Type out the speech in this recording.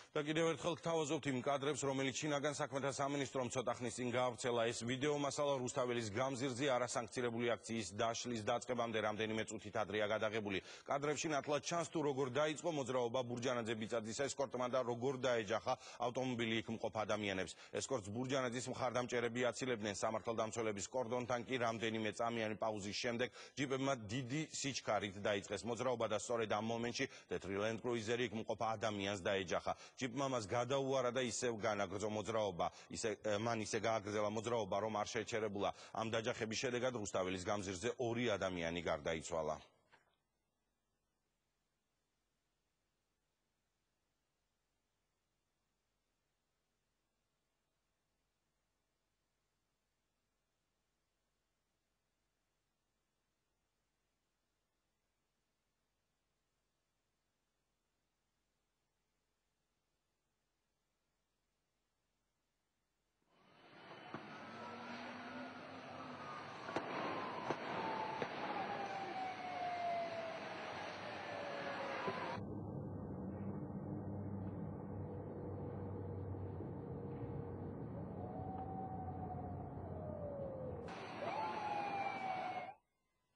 და კიდევ ერთხელ გთავაზობთ იმ კადრებს, რომელიც შინაგან საქმეთა სამინისტრომ ცოტა ხნის წინ გაავრცელა. ეს ვიდეო მასალა რუსთაველის გამზირზე არასანქცირებული აქციის დაშლის დაწყებამდე რამდენიმე წუთით ადრეა გადაღებული. კადრებში ნათლად ჩანს თუ როგორ დაიწყო მოძრაობა ბურჯანაძე ბიწაძის ესკორტმა და როგორ დაეჯახა ავტომობილი იქ მყოფ ადამიანებს. ესკორტს ბურჯანაძის მხარდამჭერები აცილებდნენ. სამართალდამცველების კორდონთან კი რამდენიმე წამიანი პაუზის შემდეგ ჯიპებმა დიდი სიჩქარით დაიწყეს მოძრაობა და სწორედ ამ მომენტში თეთრი Land Cruiser-ი იქ მყოფ ადამიანს დაეჯახა. ჯიპმა მას გადაუარა და ისევ განაგრძო მოძრაობა. მან ისე გააგრძელა მოძრაობა, რომ არ შეჩერებულა. ამ დაჯახების შედეგად რუსთაველის გამზირზე 2 ადამიანი გარდაიცვალა.